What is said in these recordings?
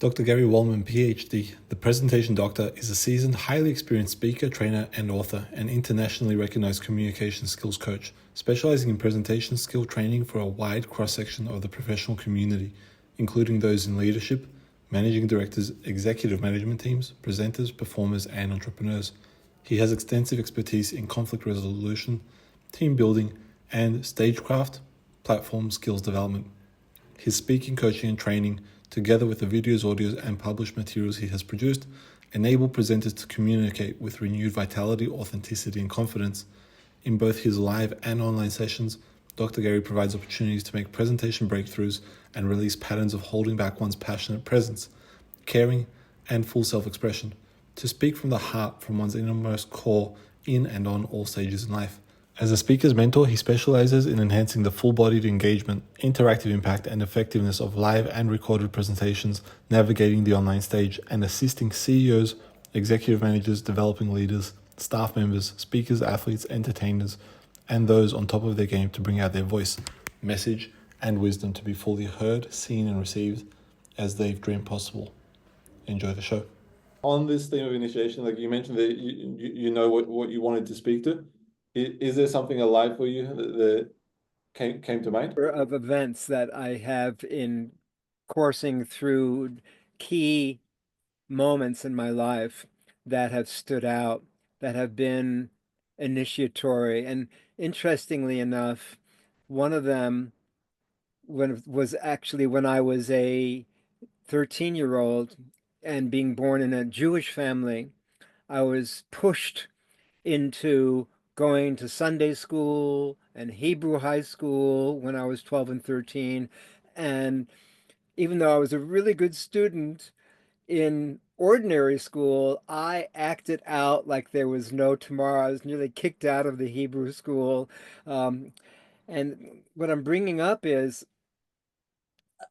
Dr. Gary Wohlman, PhD, the presentation doctor, is a seasoned, highly experienced speaker, trainer, and author, and internationally recognized communication skills coach, specializing in presentation skill training for a wide cross-section of the professional community, including those in leadership, managing directors, executive management teams, presenters, performers, and entrepreneurs. He has extensive expertise in conflict resolution, team building, and stagecraft, platform skills development. His speaking, coaching, and training, together with the videos, audios, and published materials he has produced, enable presenters to communicate with renewed vitality, authenticity, and confidence. In both his live and online sessions, Dr. Gary provides opportunities to make presentation breakthroughs and release patterns of holding back one's passionate presence, caring, and full self-expression, to speak from the heart, from one's innermost core, in and on all stages in life. As a speaker's mentor, he specializes in enhancing the full-bodied engagement, interactive impact, and effectiveness of live and recorded presentations, navigating the online stage, and assisting CEOs, executive managers, developing leaders, staff members, speakers, athletes, entertainers, and those on top of their game to bring out their voice, message, and wisdom to be fully heard, seen, and received as they've dreamed possible. Enjoy the show. On this theme of initiation, like you mentioned that you know what you wanted to speak to. Is there something alive for you that came to mind? Of events that I have in coursing through key moments in my life that have stood out, that have been initiatory. And interestingly enough, one of them was actually when I was a 13-year-old and being born in a Jewish family. I was pushed into going to Sunday school and Hebrew high school when I was 12 and 13. And even though I was a really good student in ordinary school, I acted out like there was no tomorrow. I was nearly kicked out of the Hebrew school. And what I'm bringing up is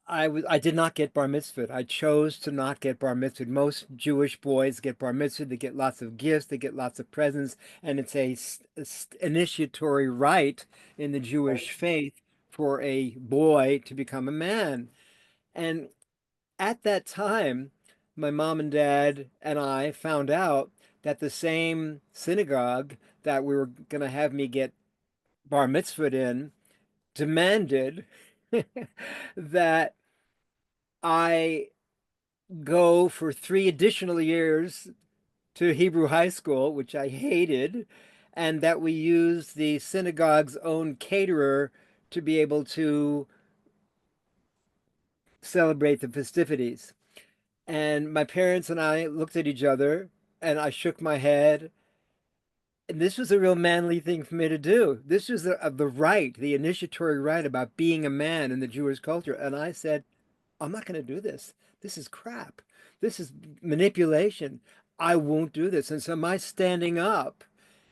I did not get bar mitzvahed. I chose to not get bar mitzvahed. Most Jewish boys get bar mitzvahed. They get lots of gifts. They get lots of presents, and it's a initiatory rite in the Jewish faith for a boy to become a man. And at that time, my mom and dad and I found out that the same synagogue that we were going to have me get bar mitzvahed in demanded that I go for 3 additional years to Hebrew high school, which I hated, and that we use the synagogue's own caterer to be able to celebrate the festivities. And my parents and I looked at each other, and I shook my head. And this was a real manly thing for me to do. This was the rite, the initiatory rite about being a man in the Jewish culture. And I said, I'm not going to do this. This is crap. This is manipulation. I won't do this. And so my standing up,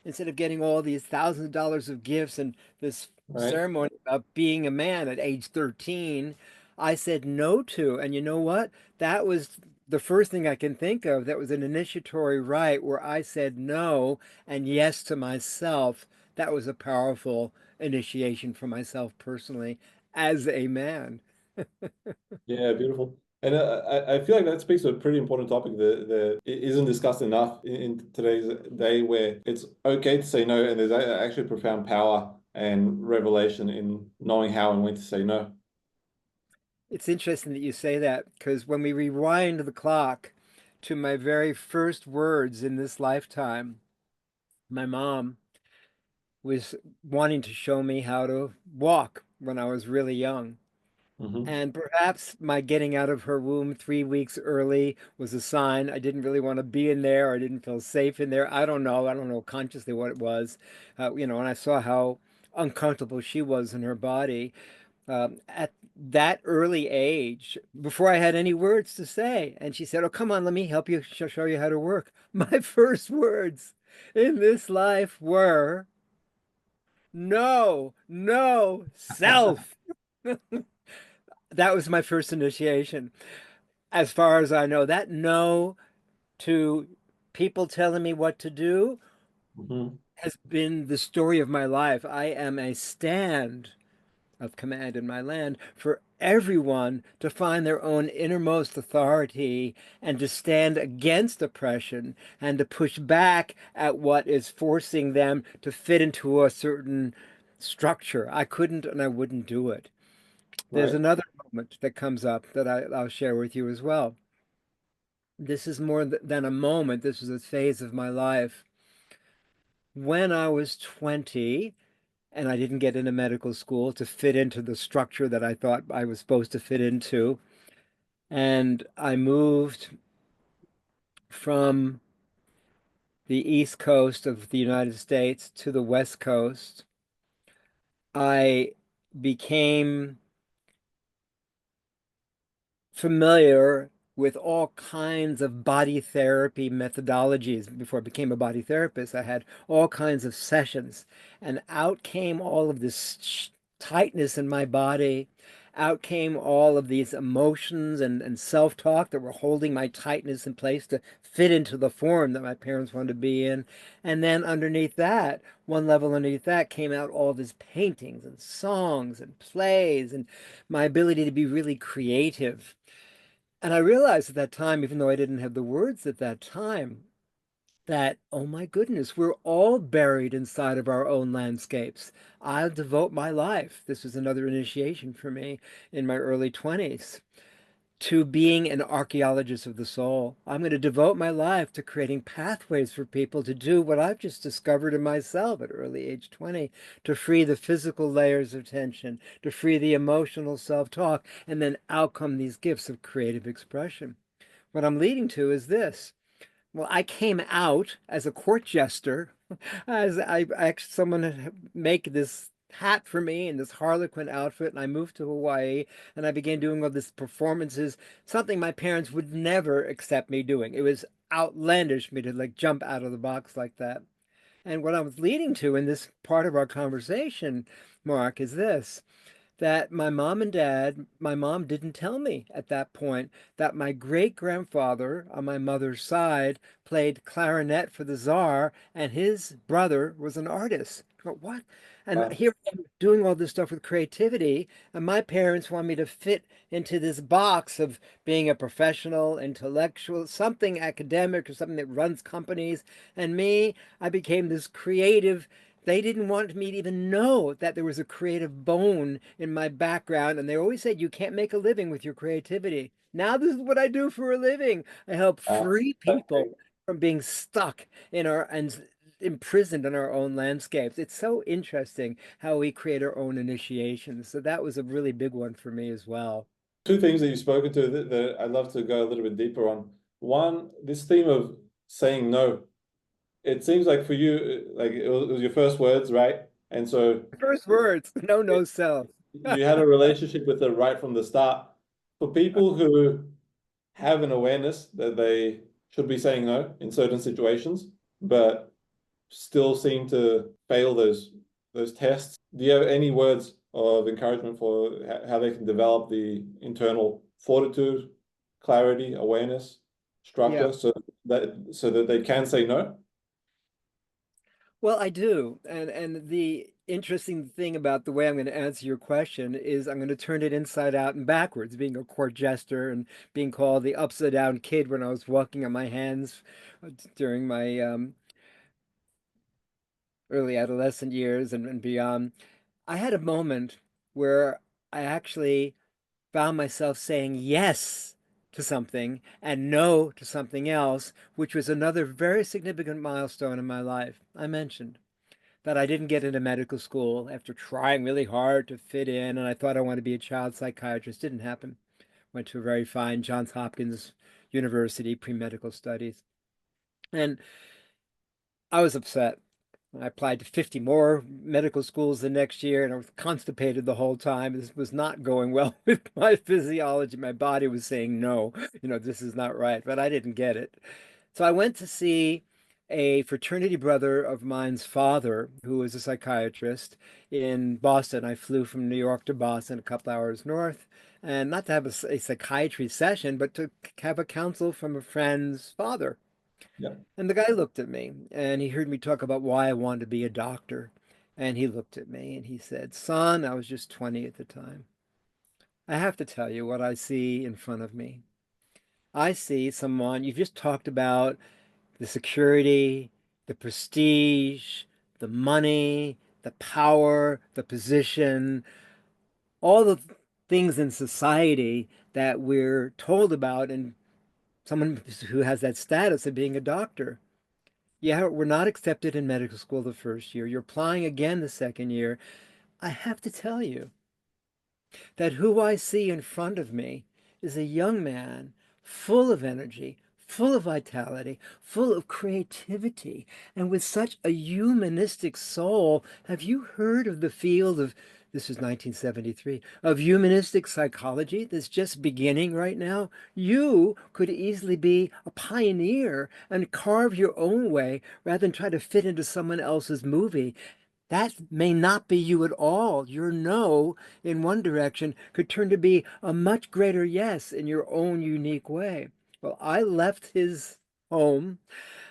instead of getting all these thousands of dollars of gifts and this Right. ceremony about being a man at age 13, I said no to. And you know what? That was the first thing I can think of that was an initiatory rite where I said no and yes to myself. That was a powerful initiation for myself personally as a man. Yeah, beautiful. And I feel like that speaks to a pretty important topic that it isn't discussed enough in today's day, where it's okay to say no, and there's actually profound power and revelation in knowing how and when to say no. It's interesting that you say that because when we rewind the clock to my very first words in this lifetime, my mom was wanting to show me how to walk when I was really young. Hmm. And perhaps my getting out of her womb 3 weeks early was a sign I didn't really want to be in there or I didn't feel safe in there. I don't know. I don't know consciously what it was. And I saw how uncomfortable she was in her body. At that early age, before I had any words to say. And she said, "Oh, come on, let me help you show you how to work." My first words in this life were, "No, no, self." That was my first initiation. As far as I know, that no to people telling me what to do Hmm. has been the story of my life. I am a stand of command in my land for everyone to find their own innermost authority and to stand against oppression and to push back at what is forcing them to fit into a certain structure. I couldn't and I wouldn't do it. There's Right. another moment that comes up that I'll share with you as well. This is more than a moment, this is a phase of my life. When I was 20, and I didn't get into medical school to fit into the structure that I thought I was supposed to fit into. And I moved from the East Coast of the United States to the West Coast. I became familiar with all kinds of body therapy methodologies. Before I became a body therapist, I had all kinds of sessions, and out came all of this tightness in my body. Out came all of these emotions and self-talk that were holding my tightness in place to fit into the form that my parents wanted to be in. And then underneath that, one level underneath that, came out all these paintings and songs and plays and my ability to be really creative. And I realized at that time, even though I didn't have the words at that time, that, oh my goodness, we're all buried inside of our own landscapes. I'll devote my life. This was another initiation for me in my early 20s to being an archaeologist of the soul. I'm going to devote my life to creating pathways for people to do what I've just discovered in myself at early age 20, to free the physical layers of tension, to free the emotional self-talk, and then out come these gifts of creative expression. What I'm leading to is this. Well, I came out as a court jester, as I actually someone had make this hat for me in this Harlequin outfit, and I moved to Hawaii and I began doing all these performances, something my parents would never accept me doing. It was outlandish for me to like jump out of the box like that. And what I was leading to in this part of our conversation, Mark, is this that my mom and dad, my mom didn't tell me at that point that my great grandfather on my mother's side played clarinet for the Czar and his brother was an artist. What? And Wow. here I'm doing all this stuff with creativity, and my parents want me to fit into this box of being a professional, intellectual, something academic or something that runs companies. And me, I became this creative. They didn't want me to even know that there was a creative bone in my background. And they always said, you can't make a living with your creativity. Now, this is what I do for a living. I help free people Okay. from being stuck in our and imprisoned in our own landscapes. It's so interesting how we create our own initiations. So that was a really big one for me as well. Two things that you've spoken to that I'd love to go a little bit deeper on. One, this theme of saying no. It seems like for you, like it was your first words, right? And so First words, no, it, no self. you had a relationship with it right from the start. For people who have an awareness that they should be saying no in certain situations, but still seem to fail those tests. Do you have any words of encouragement for how they can develop the internal fortitude, clarity, awareness, Yeah. structure, so that they can say no? Well, I do. And the interesting thing about the way I'm going to answer your question is I'm going to turn it inside out and backwards, being a court jester and being called the upside down kid when I was walking on my hands during my early adolescent years and beyond. I had a moment where I actually found myself saying yes to something and no to something else, which was another very significant milestone in my life. I mentioned that I didn't get into medical school after trying really hard to fit in, and I thought I wanted to be a child psychiatrist. Didn't happen. Went to a very fine Johns Hopkins University pre-medical studies, and I was upset. I applied to 50 more medical schools the next year, and I was constipated the whole time. This was not going well with my physiology. My body was saying, no, this is not right, but I didn't get it. So I went to see a fraternity brother of mine's father, who was a psychiatrist in Boston. I flew from New York to Boston, a couple hours north, and not to have a psychiatry session, but to have a counsel from a friend's father. Yeah. And the guy looked at me and he heard me talk about why I wanted to be a doctor. And he looked at me and he said, son, I was just 20 at the time. I have to tell you what I see in front of me. I see someone, you've just talked about the security, the prestige, the money, the power, the position, all the things in society that we're told about, and someone who has that status of being a doctor. Yeah, we're not accepted in medical school the first year. You're applying again the second year. I have to tell you that who I see in front of me is a young man full of energy, full of vitality, full of creativity, and with such a humanistic soul. Have you heard of the field of, this is 1973, of humanistic psychology that's just beginning right now? You could easily be a pioneer and carve your own way rather than try to fit into someone else's movie. That may not be you at all. Your no in one direction could turn to be a much greater yes in your own unique way. Well, I left his home,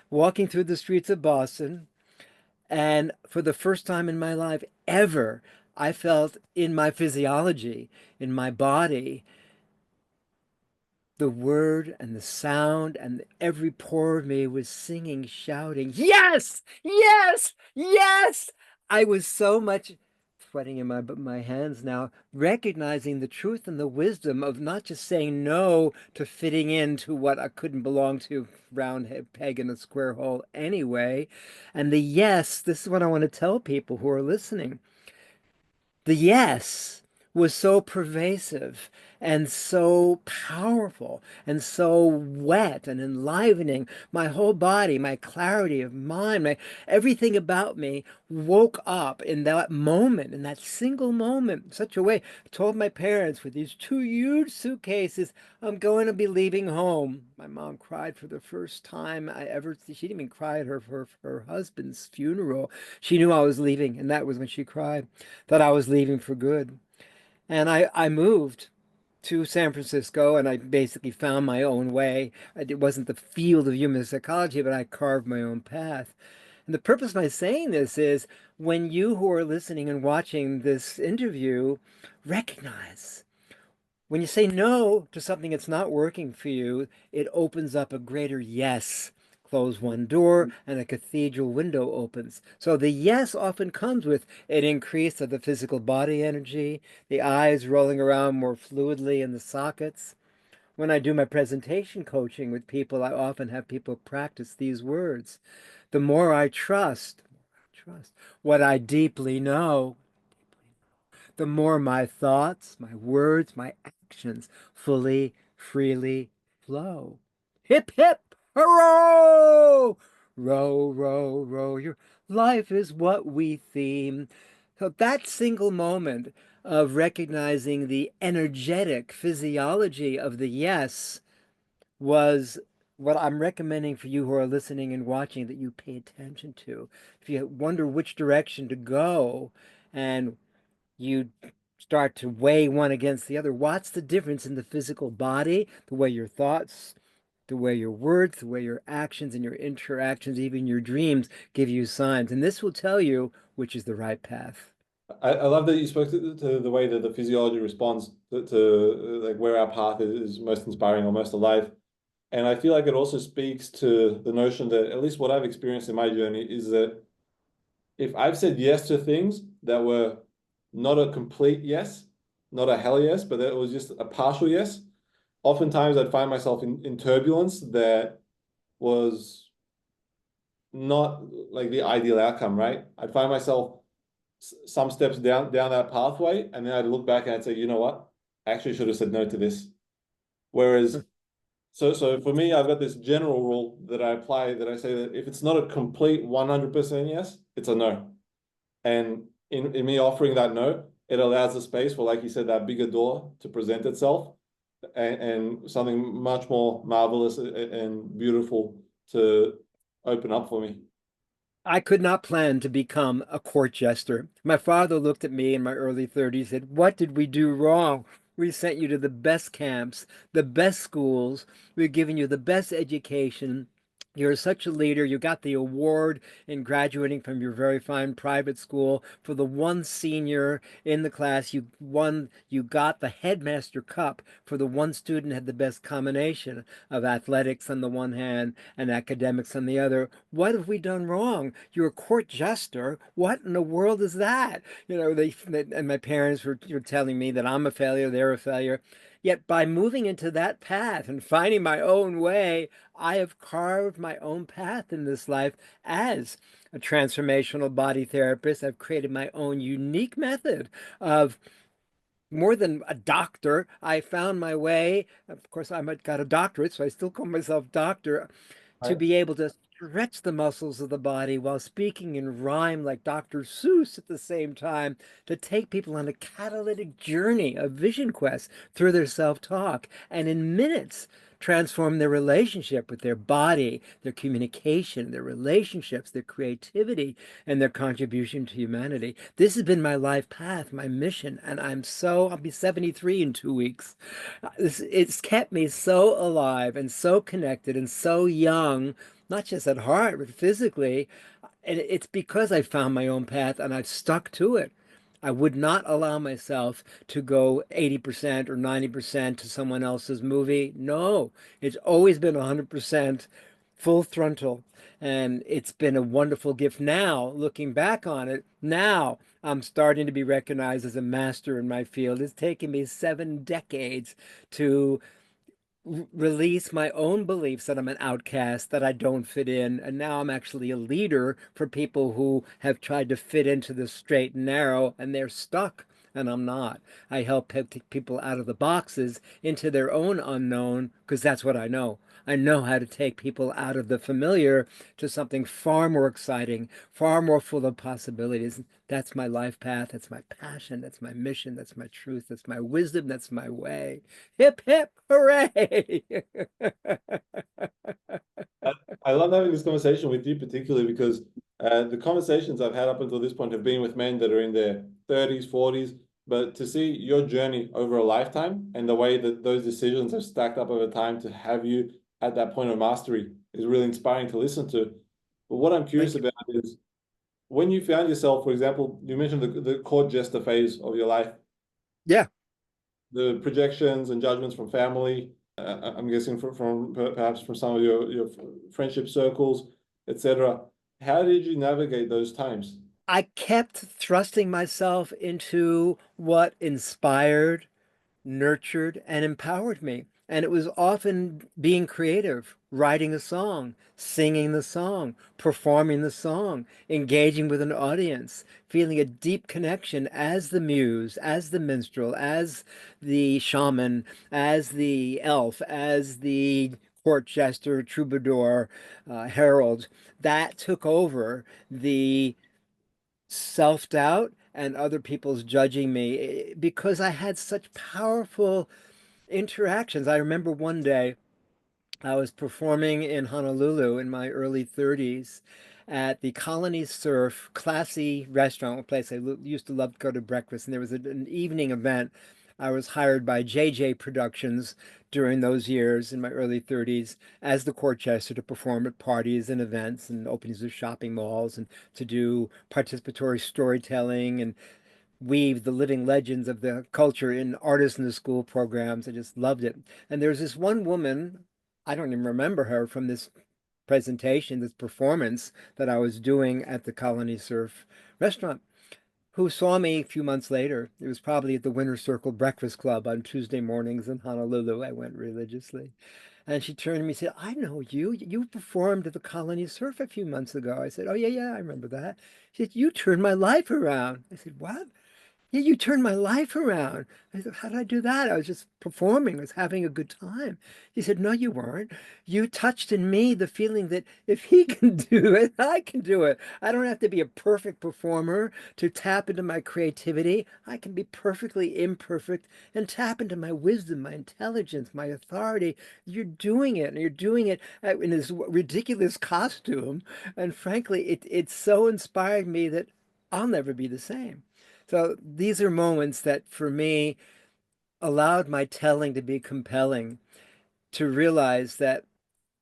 walking through the streets of Boston, and for the first time in my life ever, I felt in my physiology, in my body, the word and the sound, and every pore of me was singing, shouting, yes, yes, yes. I was so much sweating in my hands now, recognizing the truth and the wisdom of not just saying no to fitting into what I couldn't belong to, round peg in a square hole anyway. And the yes, this is what I want to tell people who are listening. The yes was so pervasive and so powerful and so wet and enlivening. My whole body, my clarity of mind, everything about me woke up in that moment, in that single moment, in such a way. I told my parents with these two huge suitcases, I'm going to be leaving home. My mom cried for the first time I ever, she didn't even cry at her husband's funeral. She knew I was leaving, and that was when she cried, that I was leaving for good. And I moved to San Francisco, and I basically found my own way. It wasn't the field of human psychology, but I carved my own path. And the purpose of my saying this is when you who are listening and watching this interview recognize when you say no to something that's not working for you, it opens up a greater yes. Close one door and a cathedral window opens. So the yes often comes with an increase of the physical body energy, the eyes rolling around more fluidly in the sockets. When I do my presentation coaching with people, I often have people practice these words. The more I trust what I deeply know, the more my thoughts, my words, my actions fully, freely flow. Hip, hip, hurrah! Row, row, row, your life is what we theme. So that single moment of recognizing the energetic physiology of the yes was what I'm recommending for you who are listening and watching that you pay attention to. If you wonder which direction to go and you start to weigh one against the other. What's the difference in the physical body, the way your thoughts, the way your words, the way your actions and your interactions, even your dreams give you signs? And this will tell you which is the right path. I love that you spoke to the way that the physiology responds to like where our path is most inspiring or most alive. And I feel like it also speaks to the notion that, at least what I've experienced in my journey, is that if I've said yes to things that were not a complete yes, not a hell yes, but that it was just a partial yes, oftentimes I'd find myself in turbulence that was not like the ideal outcome, right? I'd find myself some steps down that pathway, and then I'd look back and I'd say, you know what? I actually should have said no to this. Whereas, so for me, I've got this general rule that I apply that I say that if it's not a complete 100% yes, it's a no. And in me offering that no, it allows the space for, like you said, that bigger door to present itself and something much more marvelous and beautiful to open up for me. I could not plan to become a court jester. My father looked at me in my early 30s and said, what did we do wrong? We sent you to the best camps, the best schools. We've given you the best education. You're such a leader. You got the award in graduating from your very fine private school for the one senior in the class. You won, you got the headmaster cup for the one student had the best combination of athletics on the one hand and academics on the other. What have we done wrong? You're a court jester. What in the world is that? And my parents were telling me that I'm a failure, they're a failure. Yet by moving into that path and finding my own way, I have carved my own path in this life as a transformational body therapist. I've created my own unique method of more than a doctor. I found my way. Of course, I got a doctorate, so I still call myself doctor, to Right. be able to stretch the muscles of the body while speaking in rhyme like Dr. Seuss at the same time, to take people on a catalytic journey, a vision quest through their self-talk, and in minutes transform their relationship with their body, their communication, their relationships, their creativity, and their contribution to humanity. This has been my life path, my mission, and I'll be 73 in 2 weeks. It's kept me so alive and so connected and so young, not just at heart, but physically. And it's because I found my own path and I've stuck to it. I would not allow myself to go 80% or 90% to someone else's movie. No, it's always been 100% full frontal. And it's been a wonderful gift now, looking back on it. Now I'm starting to be recognized as a master in my field. It's taken me 7 decades to release my own beliefs that I'm an outcast, that I don't fit in. And now I'm actually a leader for people who have tried to fit into the straight and narrow and they're stuck. And I'm not. I help take people out of the boxes into their own unknown because that's what I know. I know how to take people out of the familiar to something far more exciting, far more full of possibilities. That's my life path. That's my passion. That's my mission. That's my truth. That's my wisdom. That's my way. Hip, hip, hooray. I I love having this conversation with you, particularly because the conversations I've had up until this point have been with men that are in their 30s, 40s. But to see your journey over a lifetime and the way that those decisions have stacked up over time to have you at that point of mastery is really inspiring to listen to. But what I'm curious Thank you. about is when you found yourself, for example, you mentioned the court jester phase of your life, Yeah. the projections and judgments from family. I'm guessing from perhaps from some of your friendship circles, etc. How did you navigate those times? I kept thrusting myself into what inspired, nurtured, and empowered me. And it was often being creative, writing a song, singing the song, performing the song, engaging with an audience, feeling a deep connection as the muse, as the minstrel, as the shaman, as the elf, as the court jester, troubadour, herald. That took over the self-doubt and other people's judging me because I had such powerful interactions. I remember one day I was performing in Honolulu in my early 30s at the Colony Surf classy restaurant, a place I used to love to go to breakfast. And there was an evening event. I was hired by JJ Productions during those years in my early 30s as the court jester to perform at parties and events and openings of shopping malls and to do participatory storytelling and weave the living legends of the culture in artists in the school programs. I just loved it. And there's this one woman, I don't even remember her from this presentation, this performance that I was doing at the Colony Surf restaurant, who saw me a few months later. It was probably at the Winter Circle Breakfast Club on Tuesday mornings in Honolulu. I went religiously. And she turned to me and said, I know you. You performed at the Colony Surf a few months ago. I said, oh, yeah, yeah, I remember that. She said, you turned my life around. I said, what? Yeah, you turned my life around. I said, how did I do that? I was just performing, I was having a good time. He said, no, you weren't. You touched in me the feeling that if he can do it, I can do it. I don't have to be a perfect performer to tap into my creativity. I can be perfectly imperfect and tap into my wisdom, my intelligence, my authority. You're doing it, and you're doing it in this ridiculous costume. And frankly, it so inspired me that I'll never be the same. So these are moments that for me allowed my telling to be compelling, to realize that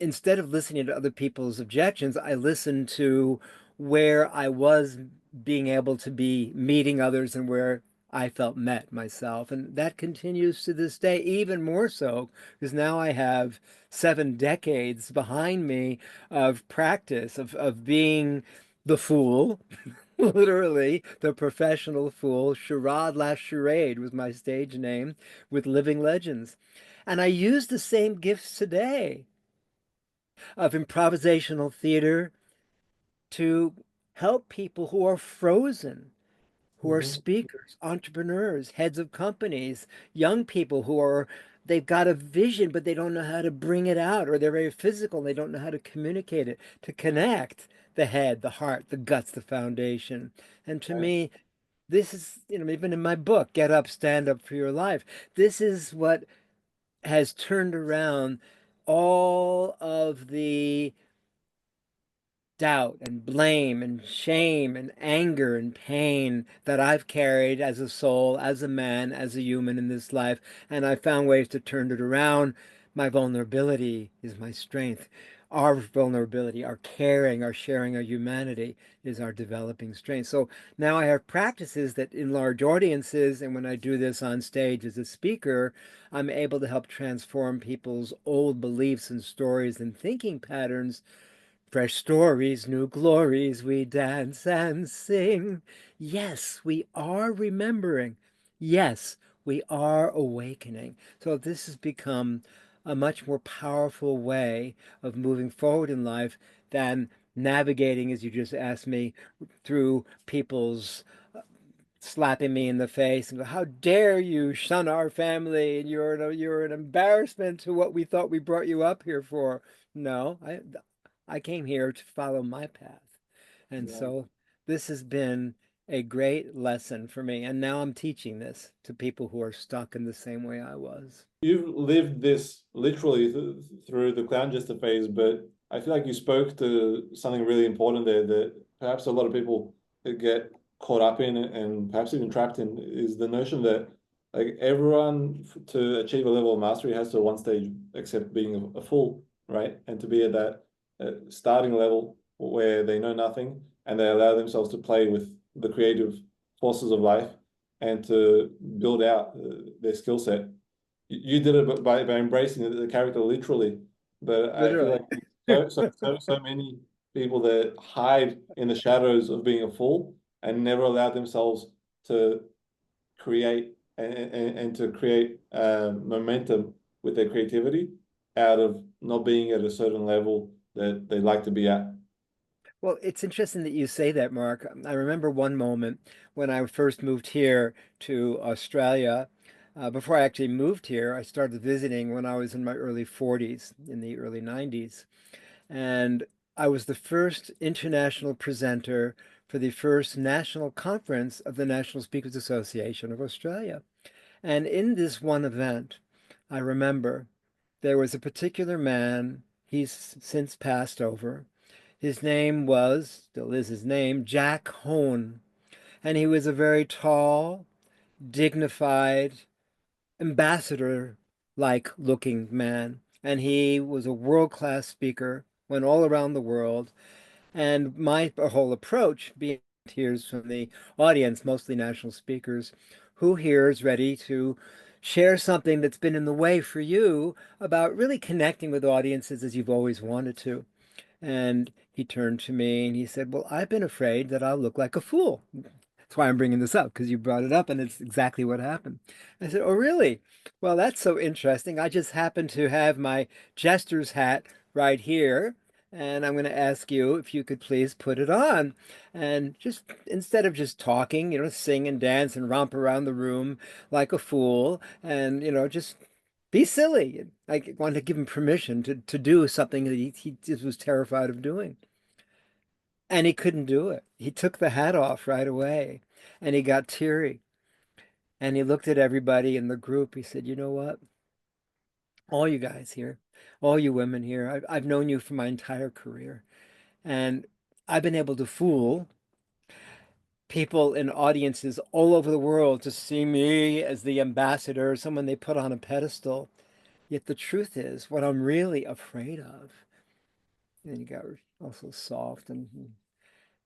instead of listening to other people's objections, I listened to where I was being able to be meeting others and where I felt met myself. And that continues to this day, even more so, because now I have 7 decades behind me of practice, of being the fool, literally the professional fool. Charade La Charade was my stage name with Living Legends. And I use the same gifts today of improvisational theater to help people who are frozen, who are Hmm. speakers, entrepreneurs, heads of companies, young people who are, they've got a vision, but they don't know how to bring it out, or they're very physical, and they don't know how to communicate it, to connect the head, the heart, the guts, the foundation. And to Right. me, this is, even in my book, Get Up, Stand Up for Your Life, this is what has turned around all of the doubt and blame and shame and anger and pain that I've carried as a soul, as a man, as a human in this life. And I found ways to turn it around. My vulnerability is my strength. Our vulnerability, our caring, our sharing, our humanity is our developing strength. So now I have practices that in large audiences, and when I do this on stage as a speaker, I'm able to help transform people's old beliefs and stories and thinking patterns. Fresh stories, new glories, we dance and sing. Yes, we are remembering. Yes, we are awakening. So this has become a much more powerful way of moving forward in life than navigating, as you just asked me, through people's slapping me in the face and go, "How dare you shun our family? And you're an embarrassment to what we thought we brought you up here for." No, I came here to follow my path. And Yeah. so this has been a great lesson for me. And now I'm teaching this to people who are stuck in the same way I was. You've lived this literally through the clown jester phase, but I feel like you spoke to something really important there that perhaps a lot of people get caught up in and perhaps even trapped in is the notion that like everyone to achieve a level of mastery has to at one stage accept being a fool, right? And to be at that starting level where they know nothing and they allow themselves to play with the creative forces of life and to build out their skill set. You did it by embracing the character literally, but I feel Literally. like so many people that hide in the shadows of being a fool and never allow themselves to create and to create momentum with their creativity out of not being at a certain level that they like to be at. Well, it's interesting that you say that, Mark. I remember one moment when I first moved here to Australia. Before I actually moved here, I started visiting when I was in my early 40s, in the early 90s. And I was the first international presenter for the first national conference of the National Speakers Association of Australia. And in this one event, I remember there was a particular man, he's since passed over. His name was, still is his name, Jack Hone. And he was a very tall, dignified, ambassador like looking man. And he was a world class speaker, went all around the world. And my whole approach, being hears from the audience, mostly national speakers, who here is ready to share something that's been in the way for you about really connecting with audiences as you've always wanted to. And he turned to me and he said, "Well, I've been afraid that I'll look like a fool." That's why I'm bringing this up, because you brought it up and it's exactly what happened. I said, "Oh, really? Well, that's so interesting. I just happen to have my jester's hat right here. And I'm going to ask you if you could please put it on. And just instead of just talking, sing and dance and romp around the room like a fool and, just be silly." I wanted to give him permission to do something that he just was terrified of doing. And he couldn't do it. He took the hat off right away and he got teary. And he looked at everybody in the group. He said, "You know what? All you guys here, all you women here, I've known you for my entire career. And I've been able to fool people in audiences all over the world to see me as the ambassador, someone they put on a pedestal. Yet the truth is, what I'm really afraid of, and he got also soft and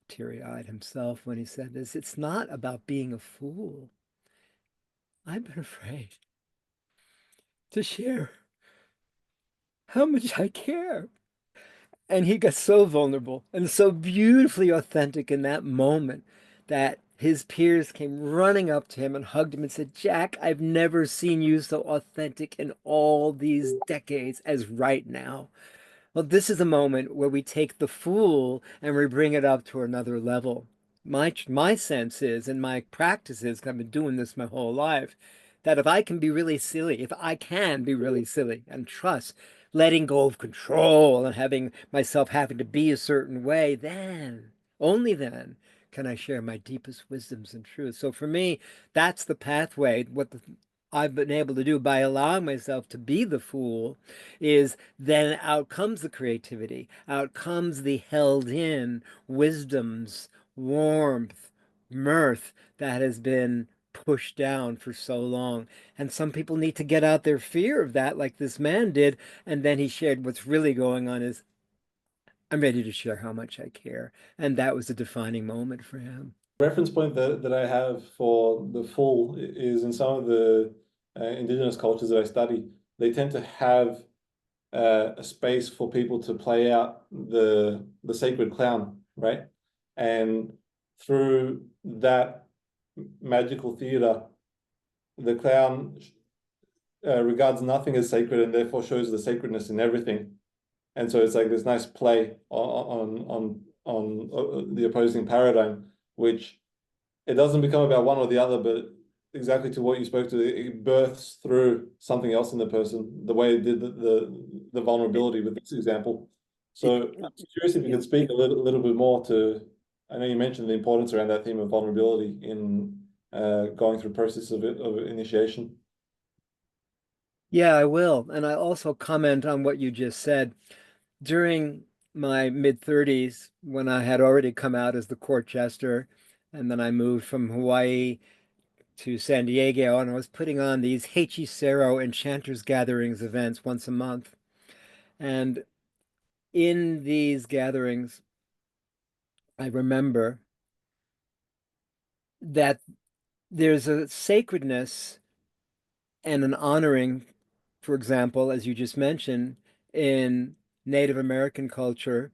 teary-eyed himself when he said this, it's not about being a fool. I've been afraid to share how much I care. And he got so vulnerable and so beautifully authentic in that moment that his peers came running up to him and hugged him and said, Jack, I've never seen you so authentic in all these decades as right now. Well, this is a moment where we take the fool and we bring it up to another level. My sense is, and my practice is, 'cause I've been doing this my whole life, that if I can be really silly, if I can be really silly and trust letting go of control and having myself having to be a certain way, then, only then, can I share my deepest wisdoms and truths. So for me, that's the pathway. I've been able to do by allowing myself to be the fool is then out comes the creativity, out comes the held in wisdoms, warmth, mirth that has been pushed down for so long. And some people need to get out their fear of that, like this man did. And then he shared what's really going on is, I'm ready to share how much I care. And that was a defining moment for him. Reference point that I have for the full is in some of the indigenous cultures that I study, they tend to have a space for people to play out the sacred clown, right? And through that magical theater, the clown regards nothing as sacred and therefore shows the sacredness in everything. And so it's like this nice play on the opposing paradigm, which it doesn't become about one or the other, but exactly to what you spoke to, it births through something else in the person, the way it did the vulnerability with this example. It, So I'm curious if you yeah. could speak a little bit more to, I know you mentioned the importance around that theme of vulnerability in going through process of initiation. Yeah, I will. And I also comment on what you just said. During my mid 30s, when I had already come out as the court jester, and then I moved from Hawaii to San Diego, and I was putting on these Hechicero Enchanters Gatherings events once a month. And in these gatherings, I remember that there's a sacredness and an honoring, for example, as you just mentioned, in Native American culture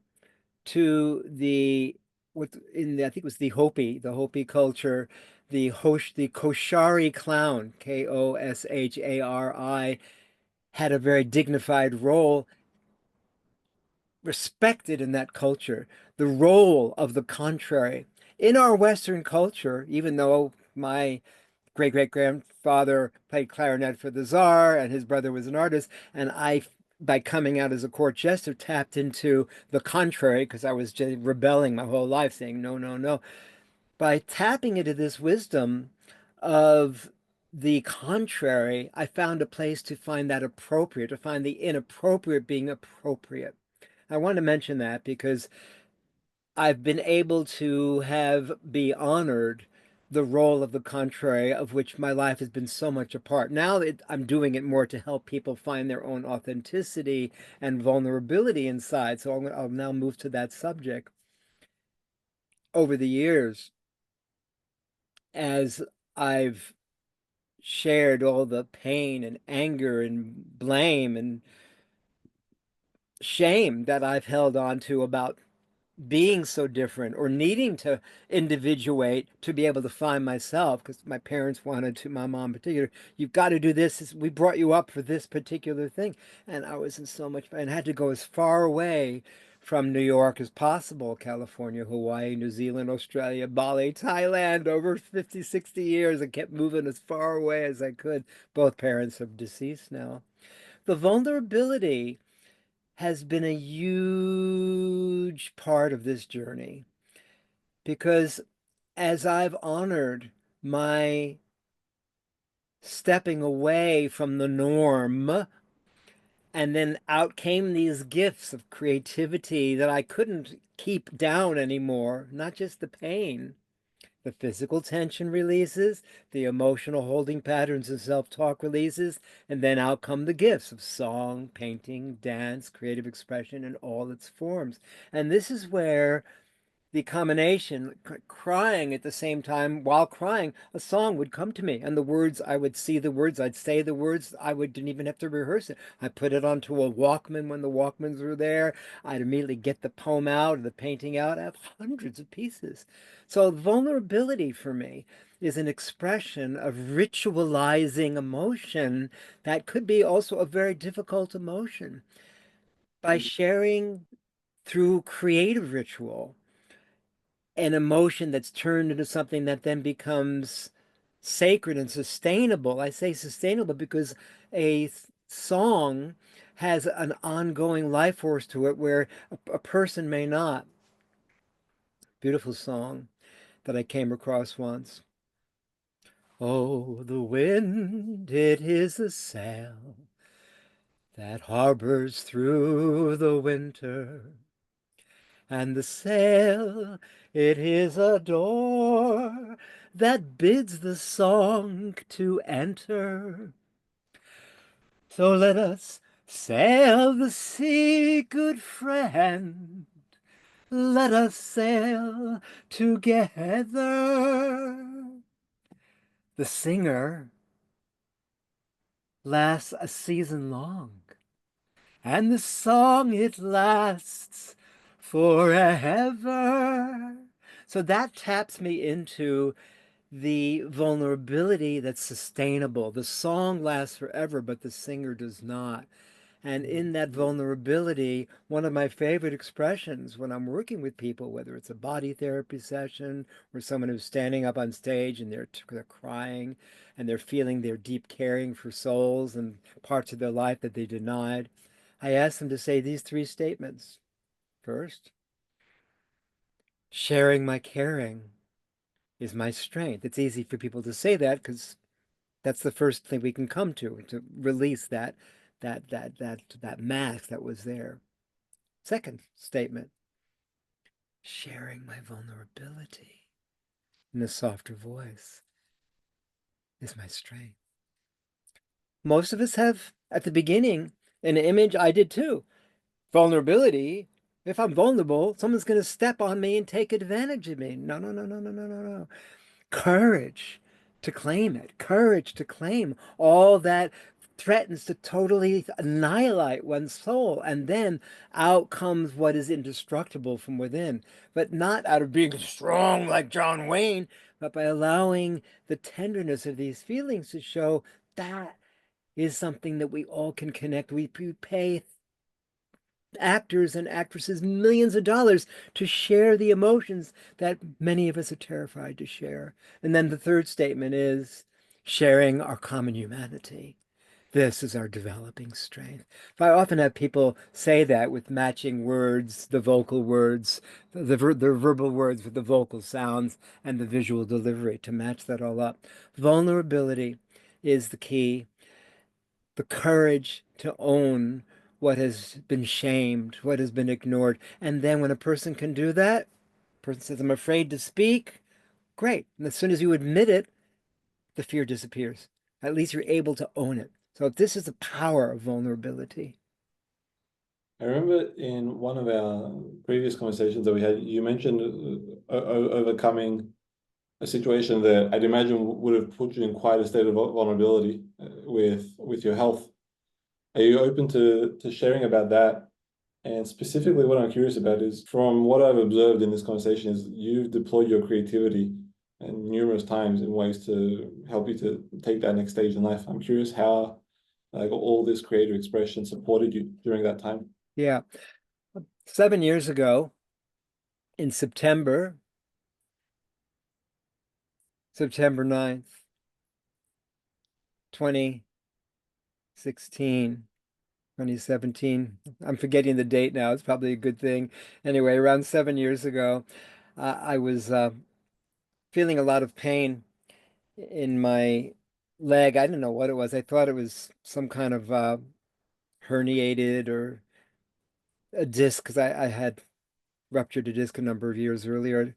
to the what in the, I think it was the Hopi culture, the Koshari clown, Koshari, had a very dignified role, respected in that culture. The role of the contrary in our Western culture, even though my great-great-grandfather played clarinet for the Tsar and his brother was an artist, and I, by coming out as a court jester, tapped into the contrary because I was just rebelling my whole life, saying no, no, no. By tapping into this wisdom of the contrary, I found a place to find that appropriate, to find the inappropriate being appropriate. I want to mention that because I've been able to be honored the role of the contrary, of which my life has been so much a part. Now that I'm doing it more to help people find their own authenticity and vulnerability inside. So I'll now move to that subject. Over the years, as I've shared all the pain and anger and blame and shame that I've held on to about being so different or needing to individuate to be able to find myself because my parents wanted to, my mom in particular, you've got to do this. We brought you up for this particular thing. And I was in so much and had to go as far away from New York as possible, California, Hawaii, New Zealand, Australia, Bali, Thailand, over 50, 60 years. I kept moving as far away as I could. Both parents are deceased now. The vulnerability has been a huge part of this journey because as I've honored my stepping away from the norm, and then out came these gifts of creativity that I couldn't keep down anymore, not just the pain, the physical tension releases, the emotional holding patterns and self-talk releases, and then out come the gifts of song, painting, dance, creative expression in all its forms. And this is where the combination, crying at the same time, while crying, a song would come to me, and the words, I would see the words, I'd say the words, didn't even have to rehearse it. I put it onto a Walkman when the Walkmans were there. I'd immediately get the poem out or the painting out. I have hundreds of pieces. So vulnerability for me is an expression of ritualizing emotion that could be also a very difficult emotion. By sharing through creative ritual, an emotion that's turned into something that then becomes sacred and sustainable. I say sustainable because a song has an ongoing life force to it where a person may not. Beautiful song that I came across once. Oh, the wind, it is a sail that harbors through the winter. And the sail, it is a door that bids the song to enter. So let us sail the sea, good friend. Let us sail together. The singer lasts a season long, and the song, it lasts forever. So that taps me into the vulnerability that's sustainable. The song lasts forever, but the singer does not. And in that vulnerability, one of my favorite expressions when I'm working with people, whether it's a body therapy session or someone who's standing up on stage and they're crying and they're feeling their deep caring for souls and parts of their life that they denied, I ask them to say these three statements. First, sharing my caring is my strength. It's easy for people to say that because that's the first thing we can come to release that mask that was there. Second statement, sharing my vulnerability in a softer voice is my strength. Most of us have at the beginning an image, I did too. Vulnerability. If I'm vulnerable, someone's going to step on me and take advantage of me. No, no, no, no, no, no, no, no. Courage to claim it, courage to claim all that threatens to totally annihilate one's soul. And then out comes what is indestructible from within, but not out of being strong like John Wayne, but by allowing the tenderness of these feelings to show that is something that we all can connect. We pay actors and actresses millions of dollars to share the emotions that many of us are terrified to share. And then the third statement is sharing our common humanity. This is our developing strength. I often have people say that with matching words, the vocal words, the verbal words with the vocal sounds and the visual delivery to match that all up. Vulnerability is the key, the courage to own what has been shamed, what has been ignored. And then when a person can do that, person says, I'm afraid to speak, great. And as soon as you admit it, the fear disappears. At least you're able to own it. So this is the power of vulnerability. I remember in one of our previous conversations that we had, you mentioned overcoming a situation that I'd imagine would have put you in quite a state of vulnerability with your health. Are you open to sharing about that? And specifically, what I'm curious about is, from what I've observed in this conversation, is you've deployed your creativity and numerous times in ways to help you to take that next stage in life. I'm curious how like all this creative expression supported you during that time. Yeah. 7 years ago, in September 9th, 2016, 2017. I'm forgetting the date now. It's probably a good thing. Anyway, around 7 years ago, I was feeling a lot of pain in my leg. I didn't know what it was. I thought it was some kind of herniated or a disc because I had ruptured a disc a number of years earlier.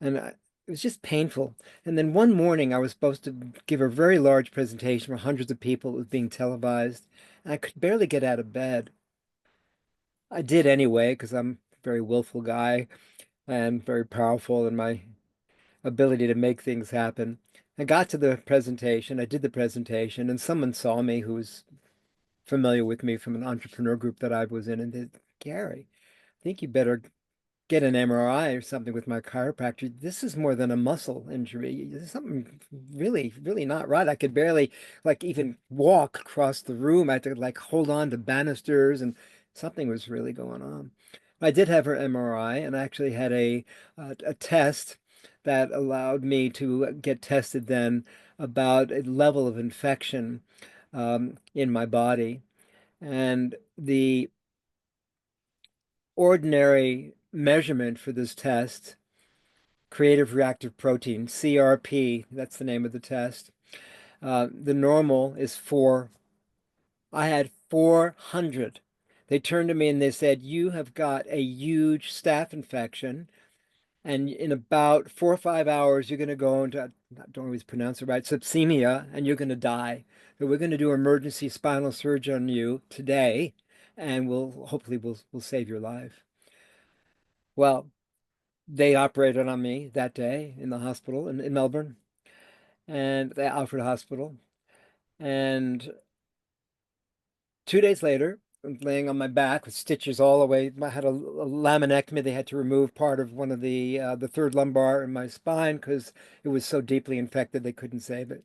And it was just painful. And then one morning I was supposed to give a very large presentation for hundreds of people. It was being televised, and I could barely get out of bed. I did anyway, because I'm a very willful guy and very powerful in my ability to make things happen. I got to the presentation, I did the presentation, and someone saw me who was familiar with me from an entrepreneur group that I was in, and said, Gary, I think you better get an MRI or something with my chiropractor. This is more than a muscle injury. There's something really, really not right. I could barely like even walk across the room. I had to like hold on to banisters and something was really going on. I did have her MRI and I actually had a test that allowed me to get tested then about a level of infection in my body. And the ordinary measurement for this test, creative reactive protein, CRP, that's the name of the test. The normal is 4. I had 400. They turned to me and they said, you have got a huge staph infection. And in about 4 or 5 hours, you're going to go into, I don't always pronounce it right, sepsemia, and you're going to die. So we're going to do emergency spinal surgery on you today, and we'll save your life. Well, they operated on me that day in the hospital in Melbourne and the Alfred Hospital. And 2 days later, I'm laying on my back with stitches all the way. I had a laminectomy. They had to remove part of one of the third lumbar in my spine because it was so deeply infected they couldn't save it.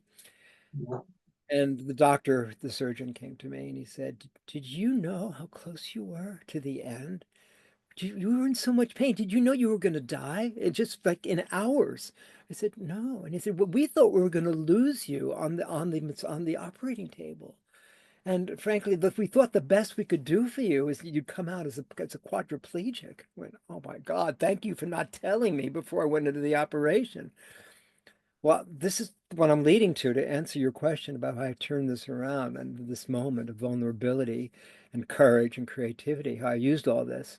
And the doctor, the surgeon, came to me and he said, "Did you know how close you were to the end? You were in so much pain. Did you know you were going to die? It just like in hours." I said, "No." And he said, "Well, we thought we were going to lose you on the operating table. And frankly, we thought the best we could do for you is you'd come out as a quadriplegic." I went, "Oh my God, thank you for not telling me before I went into the operation." Well, this is what I'm leading to answer your question about how I turned this around and this moment of vulnerability and courage and creativity, how I used all this.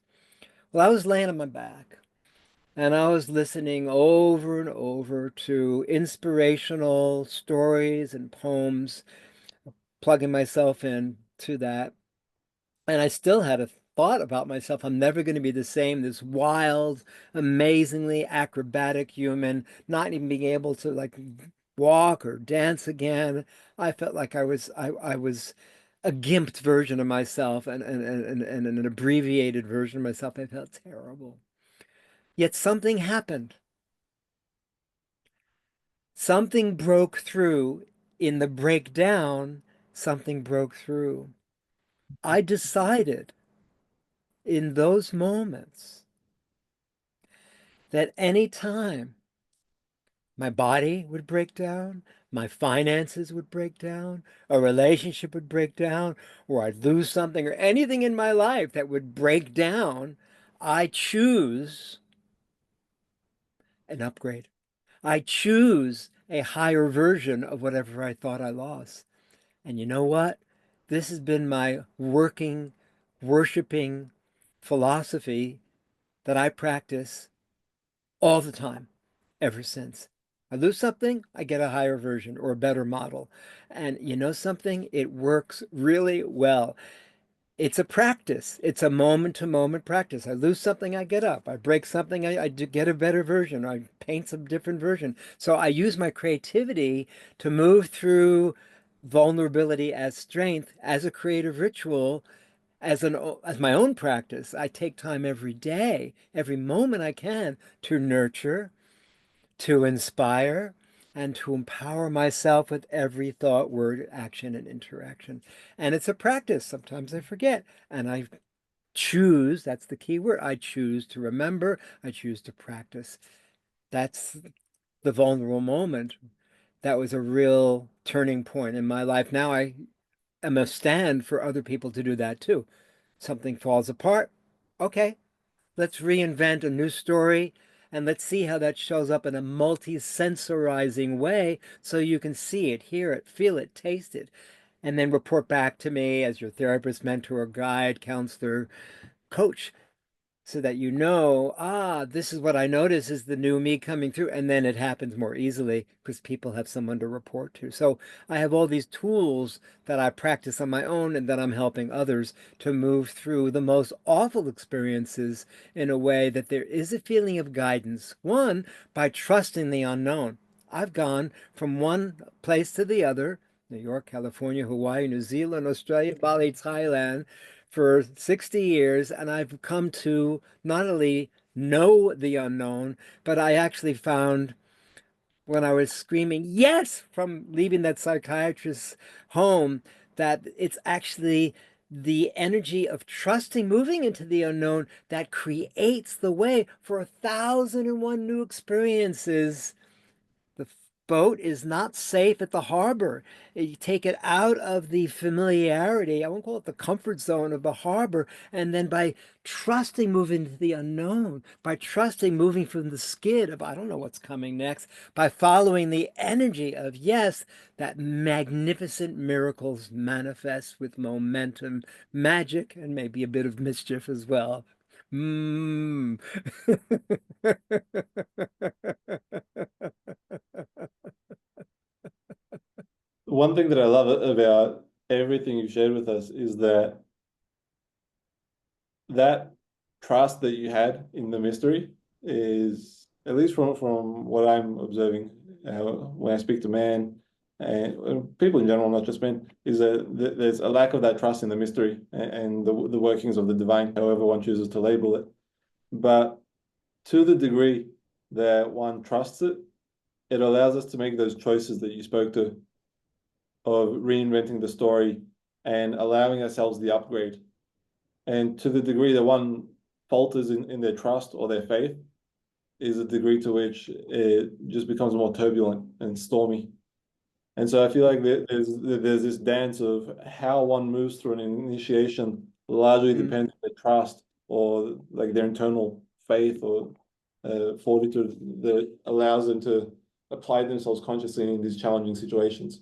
Well, I was laying on my back and I was listening over and over to inspirational stories and poems, plugging myself in to that. And I still had a thought about myself. I'm never going to be the same, this wild, amazingly acrobatic human, not even being able to like walk or dance again. I felt like I was a gimped version of myself and an abbreviated version of myself. I felt terrible. Yet something happened. Something broke through in the breakdown. Something broke through. I decided in those moments that any time my body would break down, my finances would break down, a relationship would break down, or I'd lose something, or anything in my life that would break down, I choose an upgrade. I choose a higher version of whatever I thought I lost. And you know what? This has been my working, worshiping philosophy that I practice all the time ever since. I lose something, I get a higher version or a better model. And you know something? It works really well. It's a practice. It's a moment to moment practice. I lose something, I get up. I break something, I do get a better version. I paint some different version. So I use my creativity to move through vulnerability as strength, as a creative ritual, as my own practice. I take time every day, every moment I can to nurture, to inspire, and to empower myself with every thought, word, action, and interaction. And it's a practice. Sometimes I forget. And I choose, that's the key word, I choose to remember, I choose to practice. That's the vulnerable moment. That was a real turning point in my life. Now I am a stand for other people to do that too. Something falls apart. Okay, let's reinvent a new story and let's see how that shows up in a multi-sensorizing way so you can see it, hear it, feel it, taste it, and then report back to me as your therapist, mentor, guide, counselor, coach. so that you know, ah, this is what I notice is the new me coming through. And then it happens more easily because people have someone to report to. So I have all these tools that I practice on my own and that I'm helping others to move through the most awful experiences in a way that there is a feeling of guidance. One, by trusting the unknown. I've gone from one place to the other, New York, California, Hawaii, New Zealand, Australia, Bali, Thailand, for 60 years, and I've come to not only know the unknown, but I actually found when I was screaming, yes, from leaving that psychiatrist's home, that it's actually the energy of trusting, moving into the unknown that creates the way for 1,001 new experiences. The boat is not safe at the harbor. You take it out of the familiarity, I won't call it the comfort zone of the harbor, and then by trusting moving into the unknown, by trusting moving from the skid of I don't know what's coming next, by following the energy of yes, that magnificent miracles manifest with momentum, magic, and maybe a bit of mischief as well. Mm. One thing that I love about everything you've shared with us is that trust that you had in the mystery is, at least from what I'm observing, when I speak to men and people in general, not just men, is that there's a lack of that trust in the mystery and the workings of the divine, however one chooses to label it. But to the degree that one trusts it, it allows us to make those choices that you spoke to of reinventing the story and allowing ourselves the upgrade. And to the degree that one falters in their trust or their faith is a degree to which it just becomes more turbulent and stormy. And so I feel like there's this dance of how one moves through an initiation largely Mm. depends on their trust or like their internal faith or fortitude that allows them to apply themselves consciously in these challenging situations.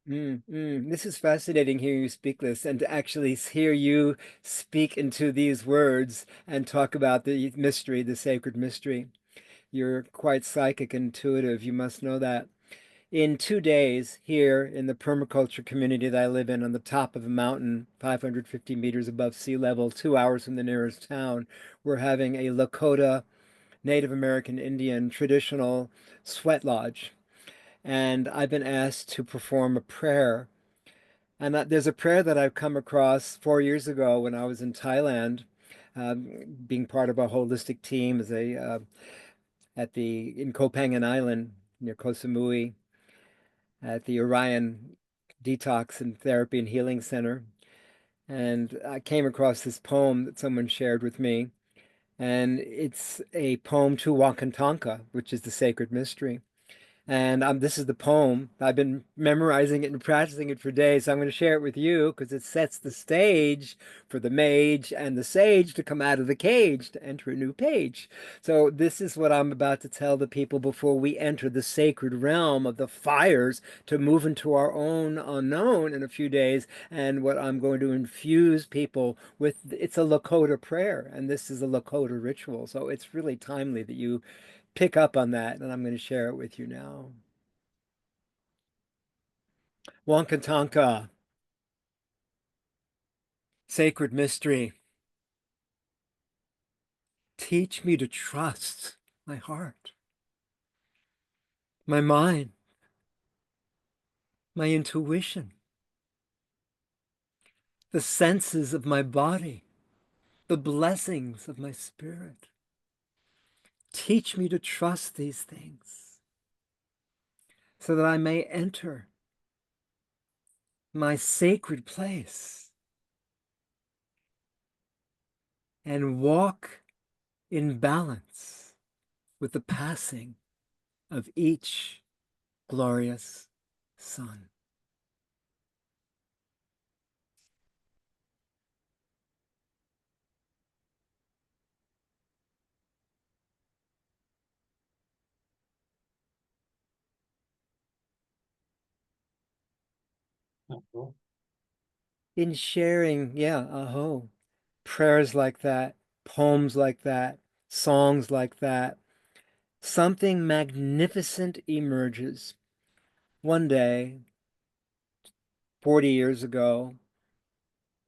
This is fascinating hearing you speak this and to actually hear you speak into these words and talk about the mystery, the sacred mystery. You're quite psychic, intuitive. You must know that. In 2 days here in the permaculture community that I live in on the top of a mountain, 550 meters above sea level, 2 hours from the nearest town, we're having a Lakota Native American Indian traditional sweat lodge. And I've been asked to perform a prayer. And there's a prayer that I've come across 4 years ago when I was in Thailand, being part of a holistic team as in Koh Phangan Island near Koh Samui at the Orion Detox and Therapy and Healing Center. And I came across this poem that someone shared with me. And it's a poem to Wakantanka, which is the sacred mystery. And this is the poem. I've been memorizing it and practicing it for days. So I'm going to share it with you because it sets the stage for the mage and the sage to come out of the cage to enter a new page. So this is what I'm about to tell the people before we enter the sacred realm of the fires to move into our own unknown in a few days. And what I'm going to infuse people with, it's a Lakota prayer, and this is a Lakota ritual. So it's really timely that you pick up on that, and I'm going to share it with you now. Wankatanka, sacred mystery, teach me to trust my heart, my mind, my intuition, the senses of my body, the blessings of my spirit. Teach me to trust these things so that I may enter my sacred place and walk in balance with the passing of each glorious sun. In sharing, yeah, prayers like that, poems like that, songs like that, something magnificent emerges. One day, 40 years ago,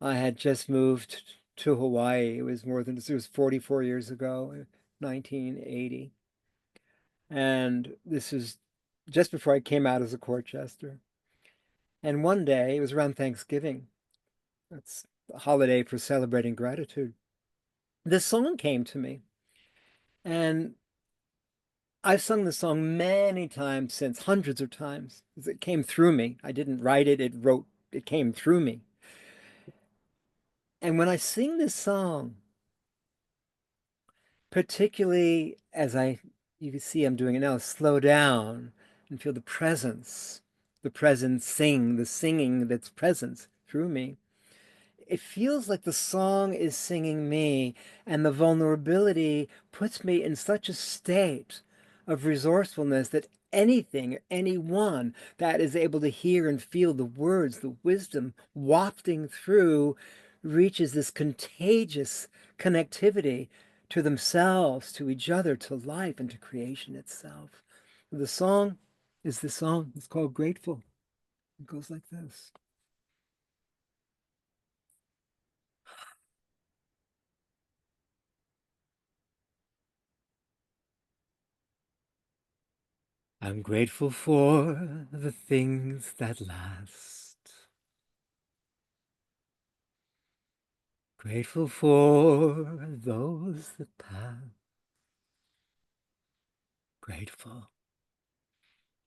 I had just moved to Hawaii. It was 44 years ago, 1980. And this is just before I came out as a court jester. And one day, it was around Thanksgiving. That's a holiday for celebrating gratitude. This song came to me. And I've sung the song many times since, hundreds of times. It came through me. I didn't write it, it came through me. And when I sing this song, particularly as you can see I'm doing it now, slow down and feel the presence, the singing that's presence through me. It feels like the song is singing me, and the vulnerability puts me in such a state of resourcefulness that anything, anyone that is able to hear and feel the words, the wisdom wafting through, reaches this contagious connectivity to themselves, to each other, to life, and to creation itself. The song is the song. It's called Grateful. It goes like this. I'm grateful for the things that last. Grateful for those that pass. Grateful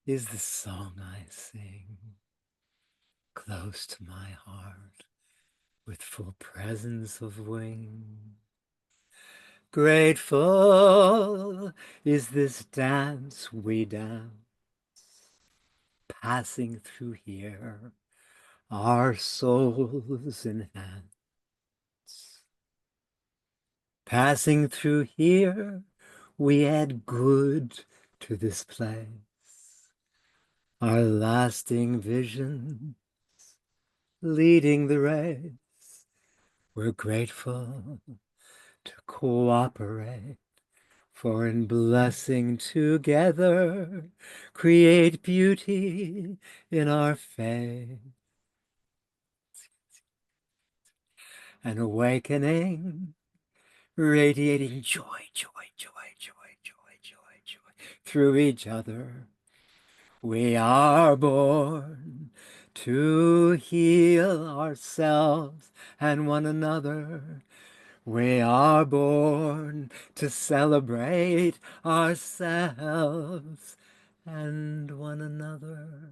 is the song I sing, close to my heart, with full presence of wing. Grateful is this dance we dance, passing through here, our souls in hand. Passing through here, we add good to this place. Our lasting visions leading the race. We're grateful to cooperate, for in blessing together, create beauty in our faith. An awakening, radiating joy, joy, joy, joy, joy, joy, joy through each other. We are born to heal ourselves and one another. We are born to celebrate ourselves and one another.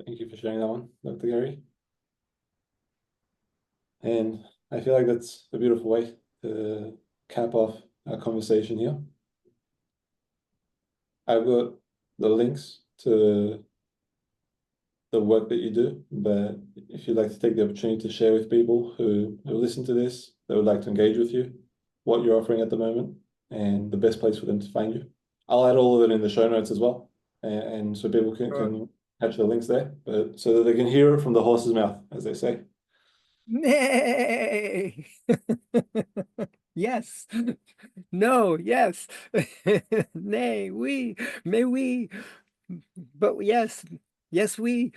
Thank you for sharing that one, Dr. Gary. And I feel like that's a beautiful way to cap off our conversation here. I've got the links to the work that you do, but if you'd like to take the opportunity to share with people who listen to this, that would like to engage with you, what you're offering at the moment, and the best place for them to find you. I'll add all of it in the show notes as well, and so people can catch the links there, but so that they can hear it from the horse's mouth, as they say. Nay. Yes. No, yes. Nay, may we, but yes, yes, we.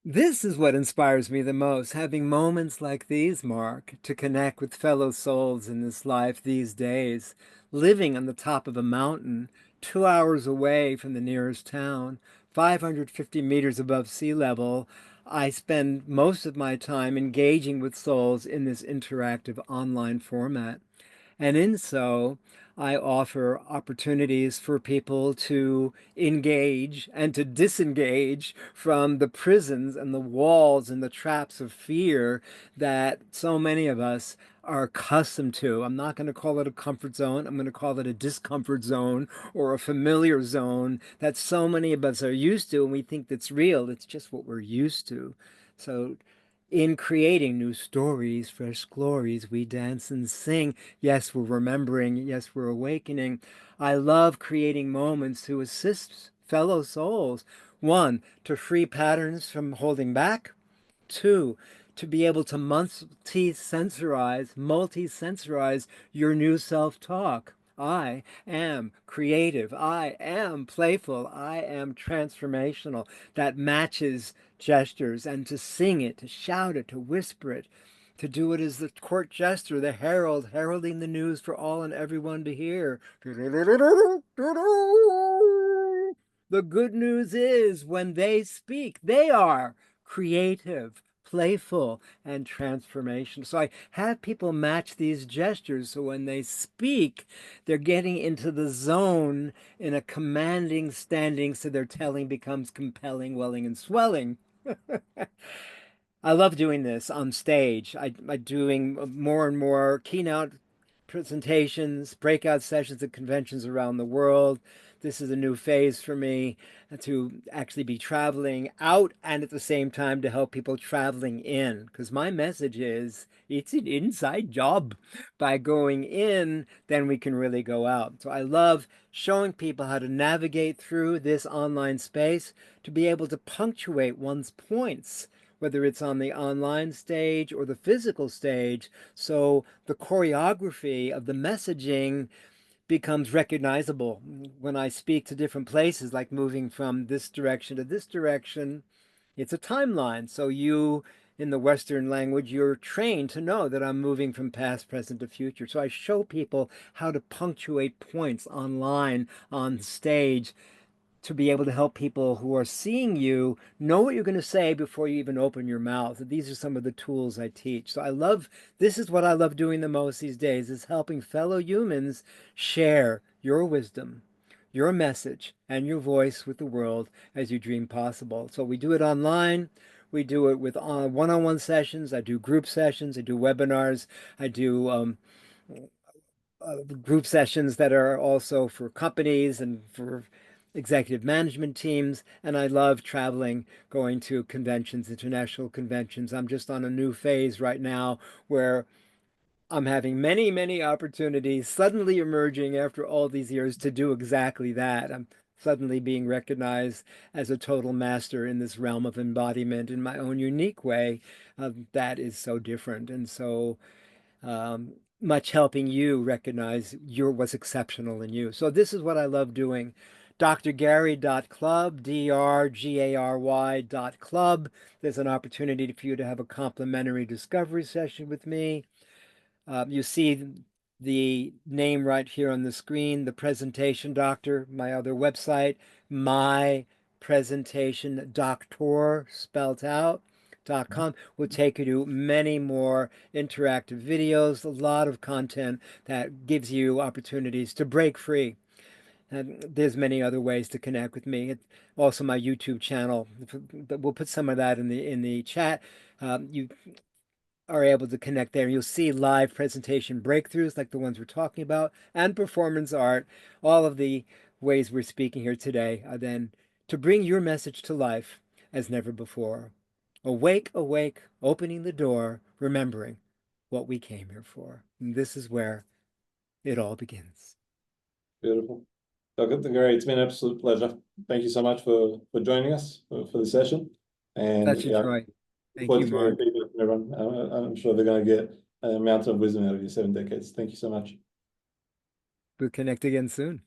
This is what inspires me the most, having moments like these, Mark, to connect with fellow souls in this life these days, living on the top of a mountain, 2 hours away from the nearest town, 550 meters above sea level. I spend most of my time engaging with souls in this interactive online format. And in so, I offer opportunities for people to engage and to disengage from the prisons and the walls and the traps of fear that so many of us are accustomed to. I'm not going to call it a comfort zone. I'm going to call it a discomfort zone or a familiar zone that so many of us are used to, and we think that's real. It's just what we're used to. So in creating new stories, fresh glories, we dance and sing. Yes, we're remembering. Yes, we're awakening. I love creating moments to assist fellow souls. One, to free patterns from holding back. Two, to be able to multi-sensorize your new self-talk. I am creative. I am playful. I am transformational. That matches gestures, and to sing it, to shout it, to whisper it, to do it as the court jester, the herald, heralding the news for all and everyone to hear. The good news is when they speak, they are creative, playful, and transformation. So I have people match these gestures so when they speak, they're getting into the zone in a commanding standing, so their telling becomes compelling, welling, and swelling. I love doing this on stage. I'm doing more and more keynote presentations, breakout sessions at conventions around the world. This is a new phase for me to actually be traveling out and at the same time to help people traveling in. Because my message is it's an inside job. By going in, then we can really go out. So I love showing people how to navigate through this online space to be able to punctuate one's points, whether it's on the online stage or the physical stage. So the choreography of the messaging becomes recognizable when I speak to different places, like moving from this direction to this direction. It's a timeline. So you, in the Western language, you're trained to know that I'm moving from past, present to future. So I show people how to punctuate points online, on stage, to be able to help people who are seeing you know what you're going to say before you even open your mouth. These are some of the tools I teach. So I love, this is what I love doing the most these days, is helping fellow humans share your wisdom, your message, and your voice with the world as you dream possible. So we do it online. We do it with one-on-one sessions. I do group sessions. I do webinars. I do group sessions that are also for companies and for executive management teams. And I love traveling, going to conventions, international conventions. I'm just on a new phase right now where I'm having many, many opportunities suddenly emerging after all these years to do exactly that. I'm suddenly being recognized as a total master in this realm of embodiment in my own unique way. That is so different. And so much helping you recognize what's exceptional in you. So this is what I love doing. drgary.club, drgary.club. There's an opportunity for you to have a complimentary discovery session with me. You see the name right here on the screen, The Presentation Doctor, my other website, my presentation doctor, spelled out, .com, will take you to many more interactive videos, a lot of content that gives you opportunities to break free. And there's many other ways to connect with me. Also, my YouTube channel. We'll put some of that in the chat. You are able to connect there. You'll see live presentation breakthroughs like the ones we're talking about, and performance art. All of the ways we're speaking here today are then to bring your message to life as never before. Awake, awake, opening the door, remembering what we came here for. And this is where it all begins. Beautiful. Dr. Gary, it's been an absolute pleasure. Thank you so much for joining us for the session. And Pleasure, yeah, Troy. look Thank forward you, to hearing Mark. feedback from everyone. I'm sure they're going to get a mountain of wisdom out of your 7 decades. Thank you so much. We'll connect again soon.